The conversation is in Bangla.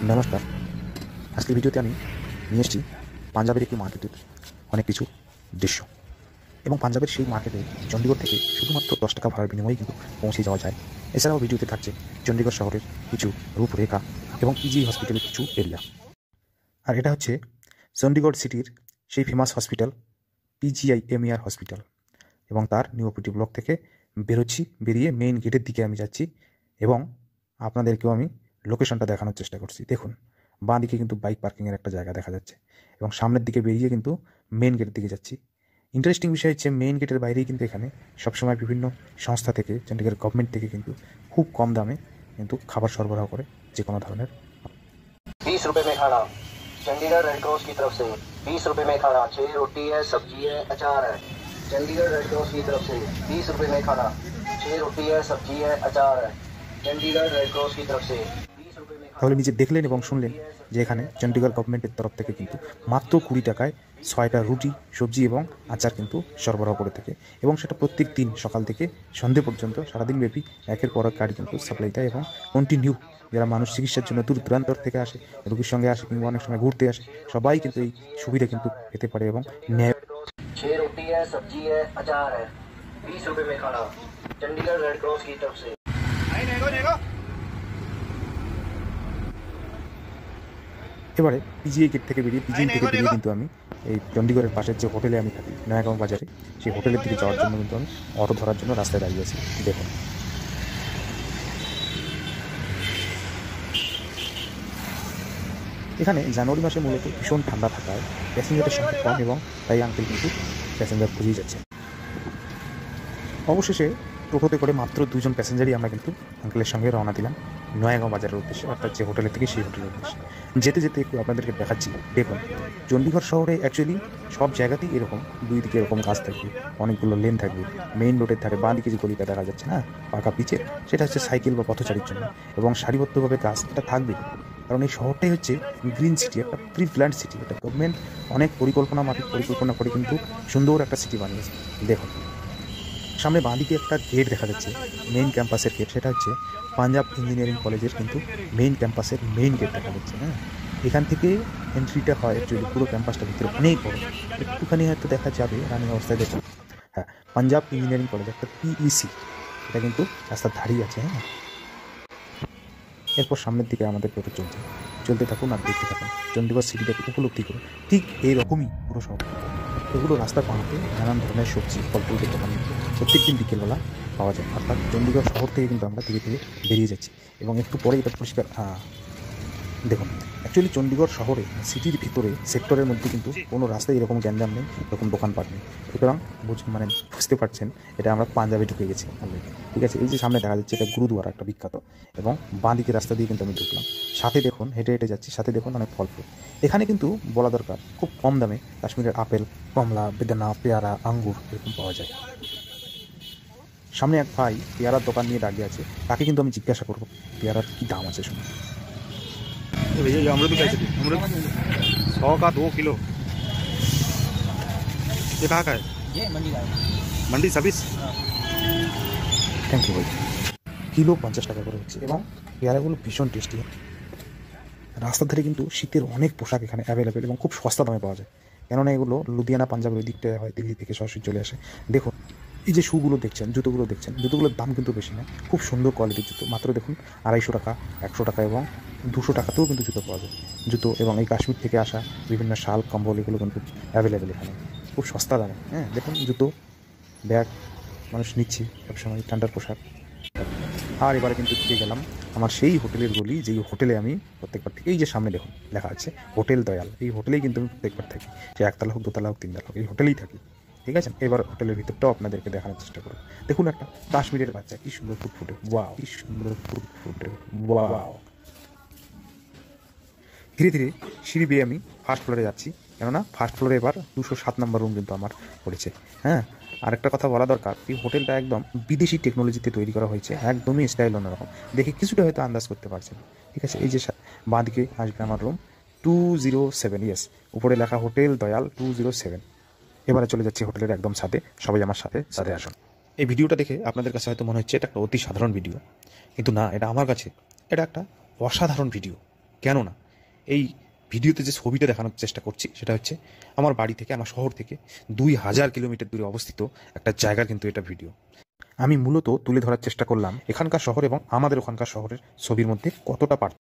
নমস্কার। আজকের ভিডিওতে আমি নিয়ে এসেছি পাঞ্জাবের একটি মার্কেটের অনেক কিছু দৃশ্য এবং পাঞ্জাবের সেই মার্কেটে চণ্ডীগড় থেকে শুধুমাত্র 10 টাকা ভাড়ার বিনিময়ে কিন্তু পৌঁছে যাওয়া যায়। এছাড়াও ভিডিওতে থাকছে চণ্ডীগড় শহরের কিছু রূপরেখা এবং পিজি হসপিটালের কিছু এরিয়া। আর এটা হচ্ছে চণ্ডীগড় সিটির সেই ফেমাস হসপিটাল PGI-MER হসপিটাল এবং তার নিউ ওপিটি ব্লক থেকে বেরিয়ে মেইন গেটের দিকে আমি যাচ্ছি এবং আপনাদেরকেও আমি লোকেশনটা দেখানোর চেষ্টা করছি। দেখুন, বাঁ দিকে কিন্তু বাইক পার্কিংয়ের একটা জায়গা দেখা যাচ্ছে এবং সামনের দিকে বেরিয়ে কিন্তু মেইন গেটের দিকে যাচ্ছি। ইন্টারেস্টিং বিষয় হচ্ছে মেইন গেটের বাইরেই কিন্তু এখানে সবসময় বিভিন্ন সংস্থা থেকে, চণ্ডীগড় গভর্নমেন্ট থেকে কিন্তু খুব কম দামে কিন্তু খাবার সরবরাহ করে যে কোনো ধরনের। 20 रुपए में खाना चंडीगढ़ रेड क्रॉस की तरफ से 20 रुपए में खाना 6 रोटी है, सब्जी है, अचार है। चंडीगढ़ रेड क्रॉस की तरफ से 20 रुपए में खाना 6 रोटी है, सब्जी है, अचार है। चंडीगढ़ रेड क्रॉस की तरफ से 20 रुपए में। তাহলে নিজে দেখলেন এবং শুনলেন যে এখানে চণ্ডীগড় গভর্নমেন্টের তরফ থেকে কিন্তু মাত্র 20 টাকায় 6টা রুটি, সবজি এবং আচার কিন্তু সরবরাহ করে থাকে এবং সেটা প্রত্যেক দিন সকাল থেকে সন্ধে পর্যন্ত সারাদিন ব্যাপী একের পর এক গাড়ি কিন্তু সাপ্লাই দেয় এবং কন্টিনিউ যারা মানুষ চিকিৎসার জন্য দূর দূরান্তর থেকে আসে, রোগীর সঙ্গে আসে কিংবা অনেক সময় ঘুরতে আসে, সবাই কিন্তু এই সুবিধা কিন্তু পেতে পারে এবং ন্যায়। 6 रोटी है, सब्जी है, अचार है। 20 रुपए में खाना चंडीगढ़ रेड क्रॉस की तरफ से। এবারে পিজিআই গেট থেকে বেরিয়ে কিন্তু আমি এই চণ্ডীগড়ের পাশের যে হোটেলে আমি থাকি নয়াগাঁও বাজারে, সেই হোটেলের দিকে যাওয়ার জন্য কিন্তু আমি অটো ধরার জন্য রাস্তায় দাঁড়িয়ে আছি। দেখুন, এখানে জানুয়ারি মাসে মূলত ভীষণ ঠান্ডা থাকায় প্যাসেঞ্জারের সংখ্যা কম এবং তাই আঙ্কেল কিন্তু প্যাসেঞ্জার খুঁজেই যাচ্ছে। অবশেষে টোটোতে করে মাত্র 2 জন প্যাসেঞ্জারই আমরা কিন্তু আঙ্কেলের সঙ্গে রওনা দিলাম নয়াগাঁও বাজারের উদ্দেশ্যে, অর্থাৎ যে হোটেলের থেকে সেই হোটেলের উদ্দেশ্যে। যেতে যেতে একটু আপনাদেরকে দেখাচ্ছি। দেখুন, চণ্ডীগড় শহরে অ্যাকচুয়ালি সব জায়গাতেই এরকম দুই দিকে এরকম গাছ থাকবে, অনেকগুলো লেন থাকবে। মেইন রোডের ধারে বাঁ দিকে যে গলিটা দেখা যাচ্ছে না পাকা পিচের, সেটা হচ্ছে সাইকেল বা পথচারীর জন্য এবং সারিবদ্ধভাবে গাছটা থাকবে। কারণ এই শহরটাই হচ্ছে গ্রিন সিটি, একটা প্রিপ্ল্যান্ড সিটি। এটা গভর্নমেন্ট অনেক পরিকল্পনা করে কিন্তু সুন্দর একটা সিটি বানিয়েছে। দেখুন, সামনে বাঁদিকে একটা গেট দেখা যাচ্ছে, মেইন ক্যাম্পাসের গেট। সেটা হচ্ছে পাঞ্জাব ইঞ্জিনিয়ারিং কলেজের কিন্তু মেইন ক্যাম্পাসের মেইন গেট দেখা যাচ্ছে। হ্যাঁ, এখান থেকে এন্ট্রিটা হয় অ্যাকচুয়ালি পুরো ক্যাম্পাসটা ভিতরে অনেক বড়, একটুখানি হয়তো দেখা যাবে রানিং অবস্থায়। দেখুন, হ্যাঁ, পাঞ্জাব ইঞ্জিনিয়ারিং কলেজ একটা PEC, এটা কিন্তু রাস্তার ধারেই আছে। হ্যাঁ, এরপর সামনের দিকে আমাদের টোটো চলতে থাকুন আর দেখতে থাকুন চণ্ডীগড় সিটিটাকে উপলব্ধি করুন। ঠিক এইরকমই পুরো শহর। এগুলো রাস্তার পাহাড়ে নানান ধরনের সবজি, ফল ফুলের দোকান প্রত্যেকদিন বিকেলবেলা পাওয়া যায়। অর্থাৎ চণ্ডীগড় শহর থেকে কিন্তু আমরা ধীরে ধীরে বেরিয়ে যাচ্ছি এবং একটু পরে এটা পরিষ্কার। দেখুন, অ্যাকচুয়ালি চণ্ডীগড় শহরে সিটির ভিতরে সেক্টরের মধ্যে কিন্তু কোনো রাস্তায় এরকম গ্যাঞ্জাম নেই, এরকম দোকানপাট নেই। সুতরাং বুঝতে পারছেন এটা আমরা পাঞ্জাবে ঢুকে গেছি অলরেডি। ঠিক আছে, এই যে সামনে দেখা যাচ্ছে এটা গুরুদুয়ারা একটা বিখ্যাত, এবং বাঁ দিকে রাস্তা দিয়ে কিন্তু আমি ঢুকলাম। সাথে দেখুন হেঁটে হেঁটে যাচ্ছি, সাথে দেখুন অনেক ফল ফুল। এখানে কিন্তু বলা দরকার খুব কম দামে কাশ্মীরের আপেল, কমলা, বেদানা, পেয়ারা, আঙ্গুর এরকম পাওয়া যায়। সামনে এক ভাই পেয়ারার দোকান নিয়ে দাঁড়িয়ে আছে, তাকে কিন্তু আমি জিজ্ঞাসা করবো পেয়ারার কি दाम আছে। শুনুন, भैया ये अमरूद कैसे थे? अमरूद 100 का 2 किलो। ये कहाँ का है? ये मंडी का है। मंडी सर्विस। থ্যাংক ইউ ভাই। কিলো 50 টাকা করে হচ্ছে এবং পেয়ারাগুলো ভীষণ টেস্টি। রাস্তার ধারে কিন্তু শীতের অনেক পোশাক এখানে অ্যাভেলেবেল এবং খুব সস্তা দামে পাওয়া যায়, কেননা এগুলো লুধিয়ানা পাঞ্জাবের ওই দিকটায় হয়, দিল্লি থেকে সরাসরি চলে আসে। দেখুন, এই যে শুগুলো দেখছেন, জুতোগুলোর দাম কিন্তু বেশি না, খুব সুন্দর কোয়ালিটির জুতো। মাত্র দেখুন 250 টাকা, 100 টাকা এবং 200 টাকাতেও কিন্তু জুতো পাওয়া যায়। জুতো এবং এই কাশ্মীর থেকে আসা বিভিন্ন শাল, কম্বল এগুলো কিন্তু অ্যাভেলেবেল এখানে খুব সস্তা দামে। হ্যাঁ, দেখুন জুতো, ব্যাগ মানুষ নিচ্ছে সবসময়, ঠান্ডার পোশাক। আর এবারে কিন্তু ঢুকে গেলাম আমার সেই হোটেলের গলি, যেই হোটেলে আমি প্রত্যেকবার থেকে, এই যে সামনে দেখুন লেখা আছে হোটেল দয়াল, এই হোটেলেই কিন্তু আমি প্রত্যেকবার থাকি, যে একতলা হোক, দোতলা হোক, তিনতলা হোক, এই হোটেলেই থাকি। ঠিক আছে, এবার হোটেলের ভিতরটাও আপনাদেরকে দেখানোর চেষ্টা করব। দেখুন একটা কাশ্মীরের বাচ্চা কি সুন্দর ফুটফুটে, ওয়াও, কি সুন্দর ফুটফুটে, ওয়াও। ধীরে ধীরে সিঁড়ি বেয়ে আমি ফার্স্ট ফ্লোরে যাচ্ছি, কেননা ফার্স্ট ফ্লোরে এবার 207 নম্বর রুম কিন্তু আমার পড়েছে। হ্যাঁ, আরেকটা কথা বলা দরকার, এই হোটেলটা একদম বিদেশি টেকনোলজিতে তৈরি করা হয়েছে, একদমই স্টাইল অন্যরকম। দেখে কিছুটা হয়তো আন্দাজ করতে পারছেন। ঠিক আছে, এই যে বাঁ দিকে আসবে আমার রুম 207, ইয়েস, উপরে লেখা হোটেল দয়াল 207। এবারে চলে যাচ্ছি হোটেলের একদম সাথে, সবাই আমার সাথে আসুন। এই ভিডিওটা দেখে আপনাদের কাছে হয়তো মনে হচ্ছে এটা একটা অতি সাধারণ ভিডিও, কিন্তু না, এটা আমার কাছে এটা একটা অসাধারণ ভিডিও। কেননা এই ভিডিওতে যে ছবিটা দেখানোর চেষ্টা করছি সেটা হচ্ছে আমার বাড়ি থেকে, আমার শহর থেকে 2000 কিলোমিটার দূরে অবস্থিত একটা জায়গার কিন্তু এটা ভিডিও। আমি মূলত তুলে ধরার চেষ্টা করলাম এখানকার শহর এবং আমাদের ওখানকার শহরের ছবির মধ্যে কতটা পার্থক্য।